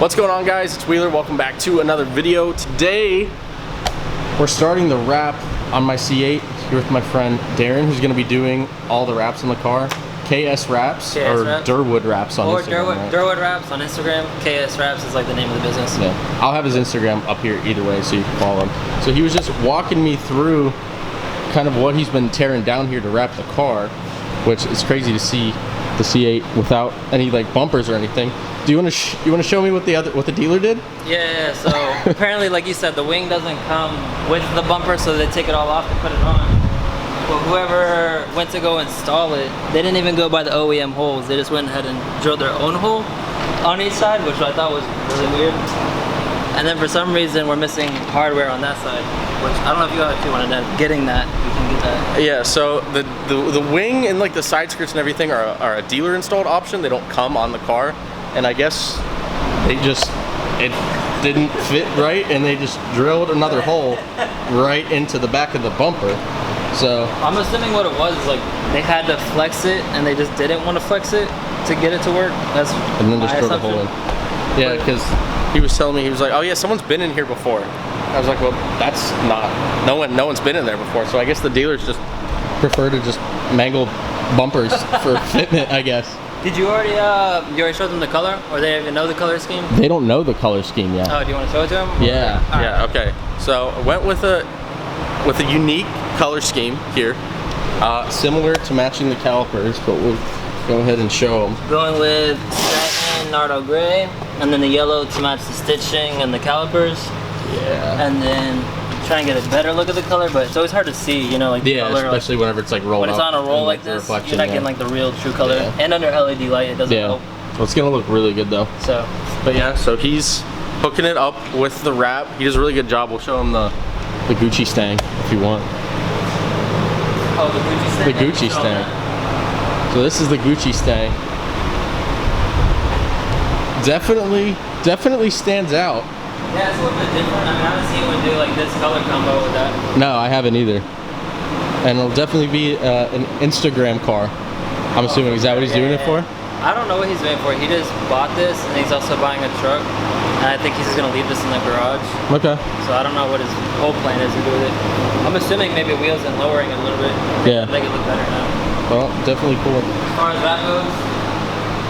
What's going on, guys? It's Wheeler. Welcome back to another video. Today we're starting the wrap on my C8 here with my friend Darren, who's going to be doing all the wraps on the car. KS Wraps or Durwood Wraps on Instagram. Or Durwood Wraps on Instagram. KS Wraps is like the name of the business. Yeah, I'll have his Instagram up here either way so you can follow him. So he was just walking me through kind of what he's been tearing down here to wrap the car, which is crazy to see the C8 without any like bumpers or anything. Do you want to show me what the dealer did? Yeah. So apparently, like you said, the wing doesn't come with the bumper, so they take it all off to put it on. But whoever went to go install it, they didn't even go by the OEM holes. They just went ahead and drilled their own hole on each side, which I thought was really weird. And then for some reason, we're missing hardware on that side, which I don't know if you actually want to end up getting that. We can get that. Yeah. So the wing and like the side skirts and everything are a dealer installed option. They don't come on the car. And I guess it didn't fit right, and they just drilled another hole right into the back of the bumper. So I'm assuming what it was is like they had to flex it, and they just didn't want to flex it to get it to work. And then just drilled the hole in. Yeah, because he was telling me, he was like, "Oh yeah, someone's been in here before." I was like, "Well, that's not. No one's been in there before." So I guess the dealers just prefer to just mangle bumpers for fitment, I guess. Did you already show them the color, or they even know the color scheme? They don't know the color scheme yet. Oh, do you want to show it to them? Yeah. Or? Yeah. Okay. So I went with a unique color scheme here, similar to matching the calipers, but we'll go ahead and show them. Going with satin Nardo gray, and then the yellow to match the stitching and the calipers. Yeah. And then try and get a better look at the color, but it's always hard to see, you know, like the color, especially like, whenever it's like rolled when it's on a roll like this, you're not getting like the real true color. Yeah. And under LED light, it doesn't help. Well, it's gonna look really good though. So, but yeah, so he's hooking it up with the wrap. He does a really good job. We'll show him the Gucci stang if you want. Oh, the Gucci stang. The Gucci stang. So this is the Gucci stang. Definitely stands out. Yeah, it's a little bit different. I mean, I haven't seen anyone do like this color combo with that. No, I haven't either. And it'll definitely be an Instagram car. I'm assuming. Is that what he's doing it for? I don't know what he's doing it for. He just bought this, and he's also buying a truck. And I think he's just gonna leave this in the garage. Okay. So I don't know what his whole plan is to do with it. I'm assuming maybe wheels and lowering it a little bit. Yeah. Make it look better now. Well, definitely cool. As far as that goes,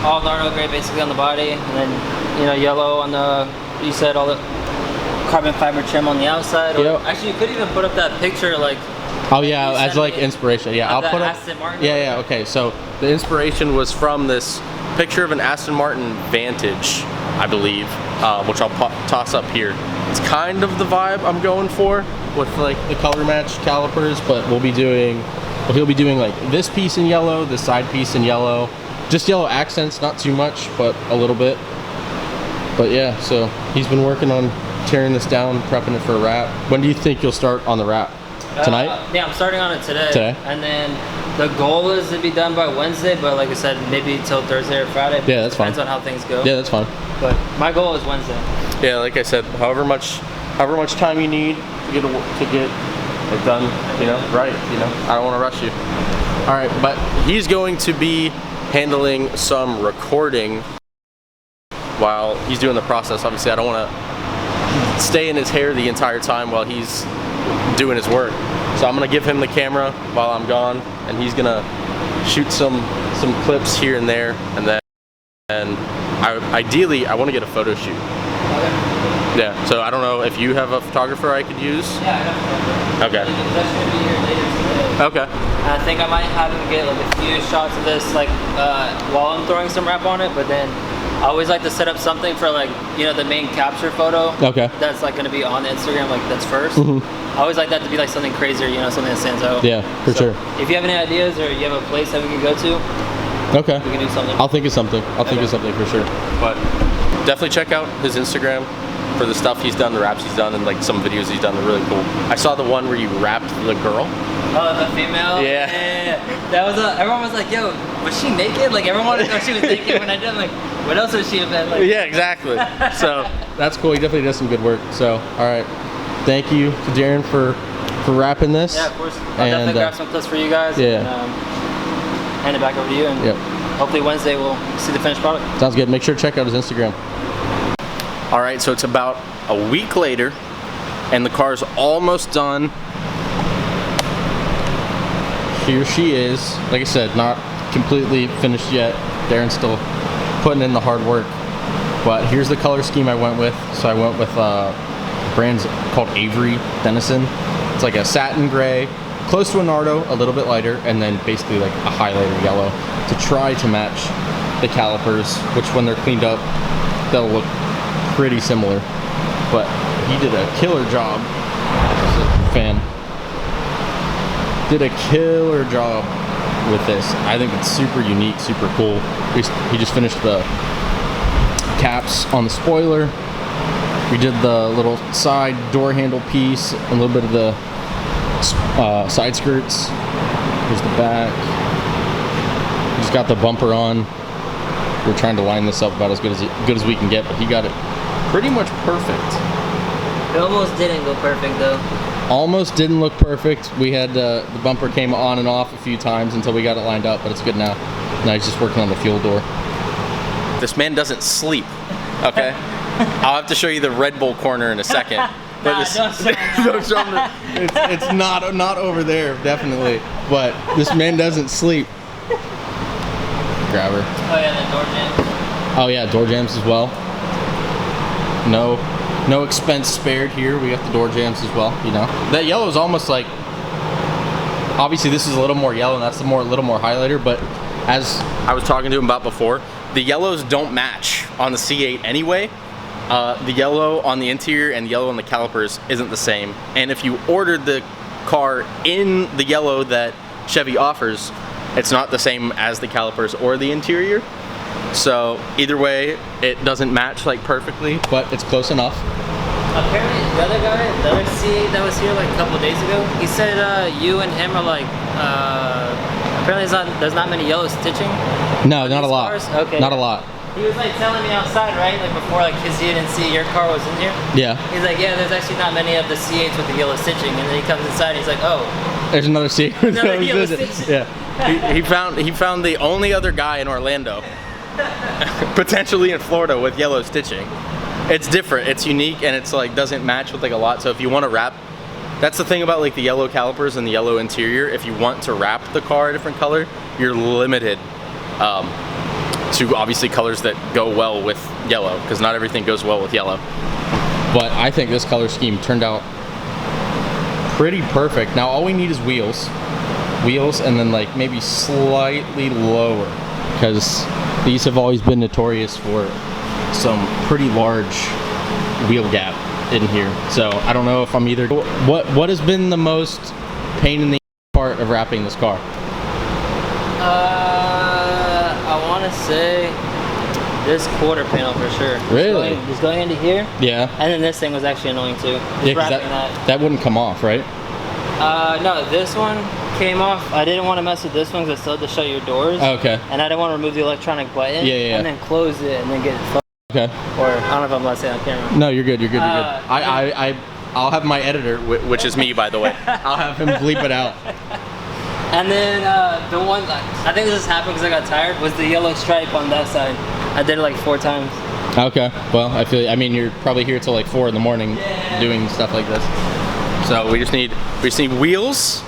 all Nardo gray basically on the body, and then yellow on the. You said all the carbon fiber trim on the outside. Or actually, you could even put up that picture like. Oh yeah, as like inspiration. Yeah, I'll put up. Aston Martin. Yeah. Okay. So the inspiration was from this picture of an Aston Martin Vantage, I believe, which I'll toss up here. It's kind of the vibe I'm going for with like the color match calipers, but he'll be doing like this piece in yellow, this side piece in yellow, just yellow accents, not too much, but a little bit. But yeah, so he's been working on tearing this down, prepping it for a wrap. When do you think you'll start on the wrap? Tonight? Yeah, I'm starting on it today. And then the goal is to be done by Wednesday, but like I said, maybe till Thursday or Friday. Yeah, that's fine. Depends on how things go. Yeah, that's fine. But my goal is Wednesday. Yeah, like I said, however much time you need to get it done, right. I don't want to rush you. All right, but he's going to be handling some recording while he's doing the process. Obviously, I don't want to stay in his hair the entire time while he's doing his work. So I'm gonna give him the camera while I'm gone, and he's gonna shoot some clips here and there, and then ideally I want to get a photo shoot. Okay. Yeah. So I don't know if you have a photographer I could use. Yeah, I have a photographer. Okay. That's gonna be here later today. Okay. I think I might have him get like a few shots of this like while I'm throwing some wrap on it, but then I always like to set up something for like, the main capture photo. Okay. That's like going to be on Instagram, like that's first. I always like that to be like something crazier, something that stands out. Yeah, for sure. If you have any ideas or you have a place that we can go to, okay, we can do something. I'll think of something. Think of something for sure. But definitely check out his Instagram for the stuff he's done, the wraps he's done, and like some videos he's done. They're really cool. I saw the one where you wrapped the girl. Oh, the female? Yeah. That was everyone was like, yo, was she naked? Like everyone wanted to know she was naked. When I did, I'm like, what else was she about? Like, yeah, exactly. So that's cool. He definitely does some good work. So all right, thank you to Darren for wrapping this. Yeah, of course. I'll definitely grab some clips for you guys. Yeah. And, hand it back over to you. And hopefully Wednesday we'll see the finished product. Sounds good. Make sure to check out his Instagram. All right, so it's about a week later, and the car's almost done. Here she is. Like I said, not completely finished yet. Darren's still putting in the hard work. But here's the color scheme I went with. So I went with brand's called Avery Denison. It's like a satin gray, close to a Nardo, a little bit lighter, and then basically like a highlighter yellow to try to match the calipers, which when they're cleaned up, they'll look pretty similar. But he did a killer job. Fan. Did a killer job with this. I think it's super unique, super cool. He just finished the caps on the spoiler. We did the little side door handle piece, a little bit of the side skirts. Here's the back. He's got the bumper on. We're trying to line this up about as good as we can get, but he got it pretty much perfect. It almost didn't go perfect though. Almost didn't look perfect. We had the bumper came on and off a few times until we got it lined up, but it's good now. Now he's just working on the fuel door. This man doesn't sleep, okay? I'll have to show you the Red Bull corner in a second. But Nah, don't show him it's not over there, definitely. But this man doesn't sleep. Grab her. Oh yeah, the door jams. Oh yeah, door jams as well. No expense spared here. We got the door jams as well, you know. That yellow is almost like, obviously this is a little more yellow and that's a little more highlighter, but as I was talking to him about before, the yellows don't match on the C8 anyway. The yellow on the interior and the yellow on the calipers isn't the same. And if you ordered the car in the yellow that Chevy offers, it's not the same as the calipers or the interior. So either way, it doesn't match like perfectly, but it's close enough. Apparently the other guy, the other C8 that was here like a couple of days ago, he said you and him are like, apparently there's not many yellow stitching. No, not a lot. Cars? Okay. Not a lot. He was like telling me outside, right? Like before, like, cause he didn't see your car was in here. Yeah. He's like, yeah, there's actually not many of the C8s with the yellow stitching. And then he comes inside and he's like, oh. There's another C8 with another yellow stitching. Yeah. He found the only other guy in Orlando, potentially in Florida, with yellow stitching. It's different, it's unique, and it's like doesn't match with like a lot. So if you want to wrap, that's the thing about like the yellow calipers and the yellow interior. If you want to wrap the car a different color, you're limited to obviously colors that go well with yellow, because not everything goes well with yellow. But I think this color scheme turned out pretty perfect. Now all we need is wheels, and then like maybe slightly lower, because these have always been notorious for some pretty large wheel gap in here. So I don't know if I'm either. What has been the most pain in the part of wrapping this car? I want to say this quarter panel for sure. Really? Just going into here. Yeah. And then this thing was actually annoying too. Yeah, 'cause that wouldn't come off, right? No, this one came off. I didn't want to mess with this one because I still had to shut your doors. Okay. And I didn't want to remove the electronic button. Yeah. And then close it and then get it fucked. Okay. Or I don't know if I'm allowed to say it on camera. No, you're good. You're good. I'll have my editor, which is me, by the way. I'll have him bleep it out. And then the one, I think this just happened because I got tired, was the yellow stripe on that side. I did it like 4 times. Okay. Well, I mean, you're probably here till like 4 in the morning doing stuff like this. So we just need wheels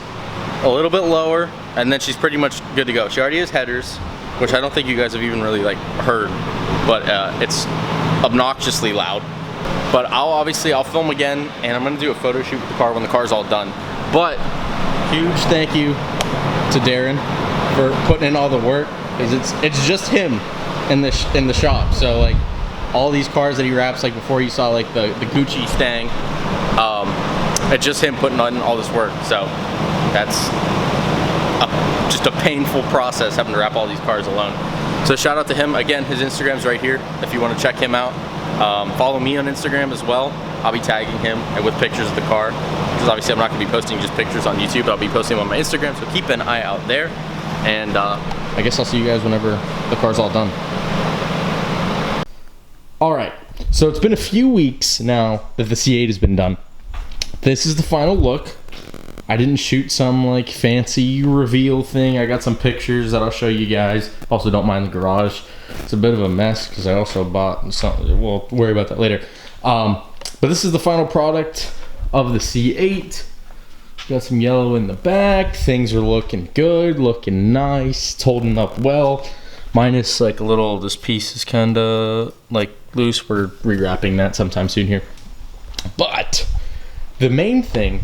a little bit lower, and then she's pretty much good to go. She already has headers, which I don't think you guys have even really like heard, but it's obnoxiously loud. But I'll film again, and I'm gonna do a photo shoot with the car when the car's all done. But huge thank you to Darren for putting in all the work, because it's just him in the shop. So like all these cars that he wraps, like before you saw like the Gucci Stang, it's just him putting on all this work. So that's just a painful process having to wrap all these cars alone. So shout out to him again. His Instagram's right here if you want to check him out. Follow me on Instagram as well. I'll be tagging him and with pictures of the car, because obviously I'm not going to be posting just pictures on YouTube. I'll be posting them on my Instagram, so keep an eye out there. And I guess I'll see you guys whenever the car's all done. All right, so it's been a few weeks now that the C8 has been done. This is the final look. I didn't shoot some like fancy reveal thing. I got some pictures that I'll show you guys. Also, don't mind the garage. It's a bit of a mess because I also bought something. We'll worry about that later. But this is the final product of the C8. Got some yellow in the back. Things are looking good, looking nice. It's holding up well. Minus like a little, this piece is kind of like loose. We're rewrapping that sometime soon here. But the main thing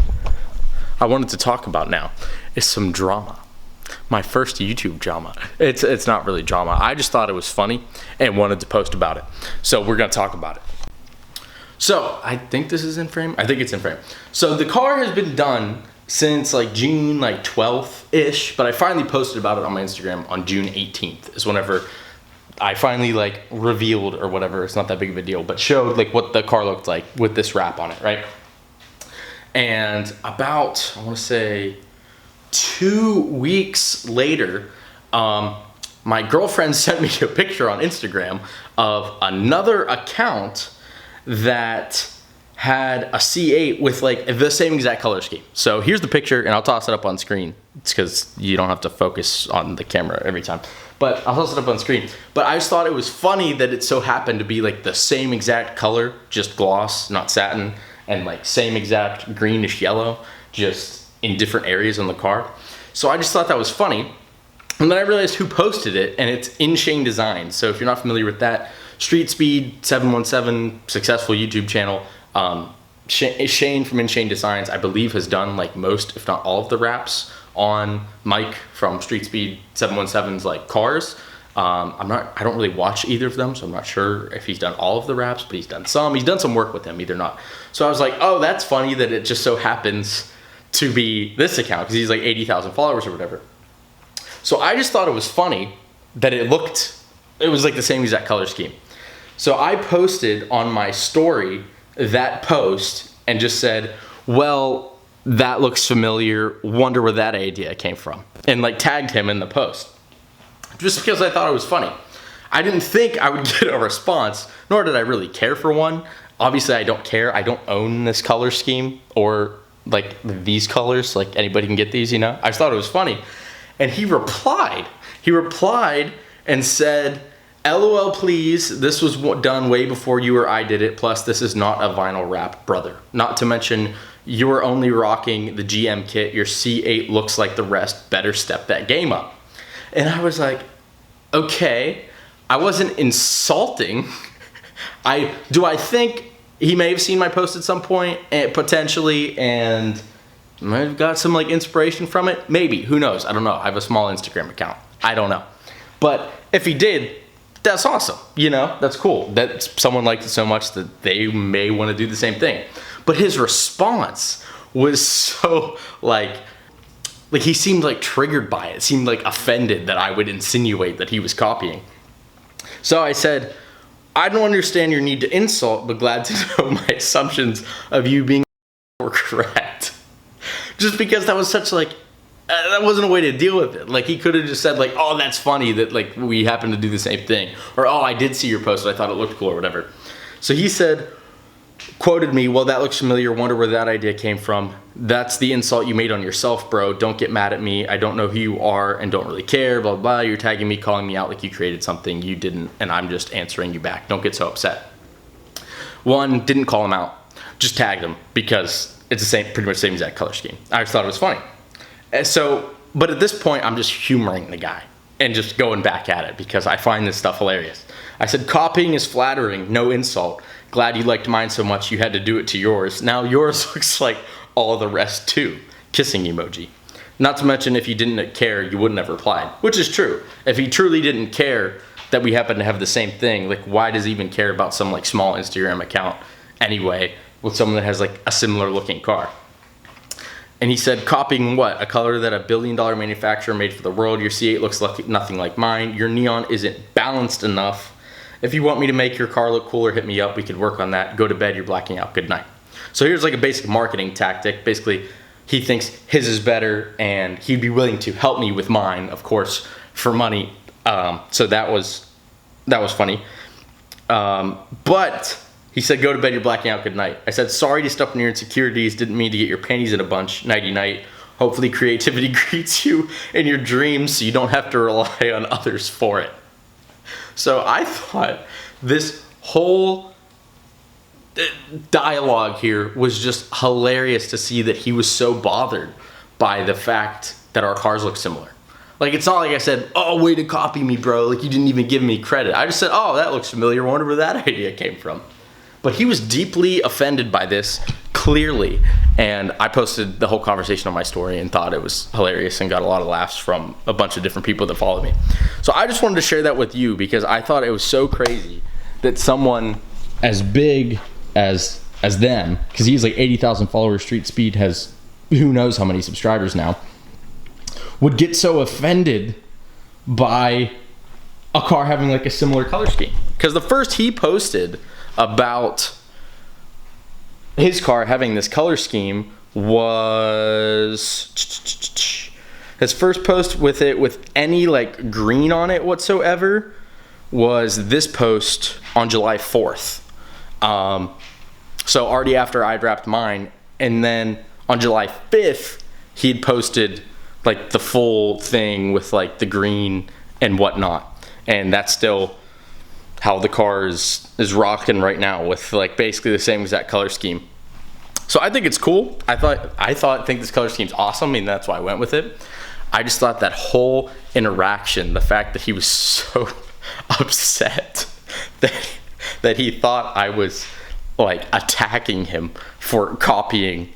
I wanted to talk about now is some drama. My first YouTube drama. It's not really drama. I just thought it was funny and wanted to post about it. So we're gonna talk about it. So I think this is in frame. I think it's in frame. So the car has been done since like June like 12th-ish, but I finally posted about it on my Instagram on June 18th is whenever I finally like revealed or whatever. It's not that big of a deal, but showed like what the car looked like with this wrap on it, right? And about, I want to say 2 weeks later, my girlfriend sent me a picture on Instagram of another account that had a C8 with like the same exact color scheme. So here's the picture, and I'll toss it up on screen. It's because you don't have to focus on the camera every time. But I'll toss it up on screen. But I just thought it was funny that it so happened to be like the same exact color, just gloss, not satin, and like same exact greenish yellow, just in different areas on the car. So I just thought that was funny. And then I realized who posted it, and it's InShane Designs. So if you're not familiar with that, Street Speed 717, successful YouTube channel. Shane from InShane Designs, I believe, has done like most, if not all of the wraps on Mike from Street Speed 717's like cars. I don't really watch either of them, so I'm not sure if he's done all of the wraps, but he's done some work with him, either not. So I was like, oh, that's funny that it just so happens to be this account because he's like 80,000 followers or whatever. So I just thought it was funny that it was like the same exact color scheme. So I posted on my story that post and just said, well, that looks familiar, wonder where that idea came from, and like tagged him in the post just because I thought it was funny. I didn't think I would get a response, nor did I really care for one. Obviously I don't care. I don't own this color scheme or like these colors, like anybody can get these, you know. I just thought it was funny. And he replied and said, LOL, please, this was done way before you or I did it, plus this is not a vinyl wrap, brother. Not to mention, you're only rocking the GM kit, your C8 looks like the rest, better step that game up. And I was like, okay, I wasn't insulting. Do I think he may have seen my post at some point, potentially, and might have got some like inspiration from it? Maybe, who knows, I don't know. I have a small Instagram account, I don't know. But if he did, that's awesome, you know, that's cool. That someone liked it so much that they may want to do the same thing. But his response was so like he seemed like triggered by it, seemed like offended that I would insinuate that he was copying. So I said, I don't understand your need to insult, but glad to know my assumptions of you being were correct. Just because that was such like, that wasn't a way to deal with it. Like he could have just said like, oh, that's funny that like we happen to do the same thing. Or, oh, I did see your post, I thought it looked cool or whatever. So he said, quoted me, well, that looks familiar, wonder where that idea came from. That's the insult you made on yourself, bro. Don't get mad at me. I don't know who you are and don't really care, blah, blah, blah. You're tagging me, calling me out like you created something you didn't, and I'm just answering you back. Don't get so upset. One, didn't call him out, just tagged him because it's the same, pretty much the same exact color scheme. I just thought it was funny. So, but at this point, I'm just humoring the guy and just going back at it because I find this stuff hilarious. I said, copying is flattering, no insult. Glad you liked mine so much you had to do it to yours. Now yours looks like all the rest too. Kissing emoji. Not to mention if you didn't care, you wouldn't have replied, which is true. If he truly didn't care that we happen to have the same thing, like why does he even care about some like small Instagram account anyway with someone that has like a similar looking car? And he said, copying what? A color that a billion-dollar manufacturer made for the world. Your C8 looks like nothing like mine. Your neon isn't balanced enough. If you want me to make your car look cooler, hit me up. We could work on that. Go to bed, you're blacking out. Good night. So here's like a basic marketing tactic. Basically, he thinks his is better and he'd be willing to help me with mine, of course, for money. So that was funny. But he said, go to bed, you're blacking out, good night. I said, sorry to step on your insecurities, didn't mean to get your panties in a bunch, nighty night. Hopefully creativity greets you in your dreams so you don't have to rely on others for it. So I thought this whole dialogue here was just hilarious to see that he was so bothered by the fact that our cars look similar. Like, it's not like I said, oh, way to copy me, bro. Like, you didn't even give me credit. I just said, oh, that looks familiar. I wonder where that idea came from. But he was deeply offended by this, clearly. And I posted the whole conversation on my story and thought it was hilarious and got a lot of laughs from a bunch of different people that follow me. So I just wanted to share that with you because I thought it was so crazy that someone as big as them, because he's like 80,000 followers, Street Speed has who knows how many subscribers now, would get so offended by a car having like a similar color scheme. Because the first he posted about his car having this color scheme was his first post with it with any like green on it whatsoever was this post on July 4th. So already after I'd wrapped mine, and then on July 5th he'd posted like the full thing with like the green and whatnot, and that's still how the car is rocking right now with like basically the same exact color scheme. So I think it's cool. I think this color scheme's awesome. I mean, that's why I went with it. I just thought that whole interaction, the fact that he was so upset that he thought I was like attacking him for copying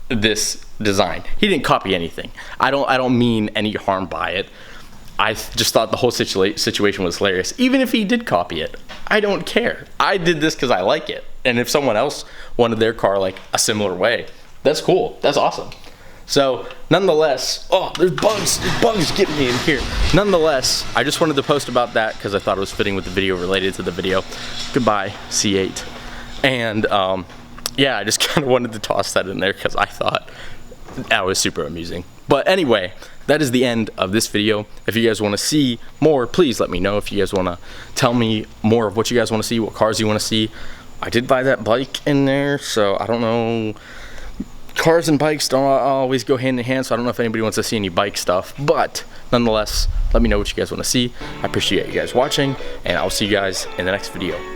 this design. He didn't copy anything. I don't mean any harm by it. I just thought the whole situation was hilarious. Even if he did copy it, I don't care. I did this because I like it. And if someone else wanted their car like a similar way, that's cool. That's awesome. So nonetheless, oh, there's bugs getting me in here. Nonetheless, I just wanted to post about that because I thought it was fitting with the video, related to the video. Goodbye, C8. And yeah, I just kind of wanted to toss that in there because I thought that was super amusing. But anyway, that is the end of this video. If you guys want to see more, please let me know. If you guys want to tell me more of what you guys want to see, what cars you want to see. I did buy that bike in there, so I don't know. Cars and bikes don't always go hand in hand, so I don't know if anybody wants to see any bike stuff. But nonetheless, let me know what you guys want to see. I appreciate you guys watching, and I'll see you guys in the next video.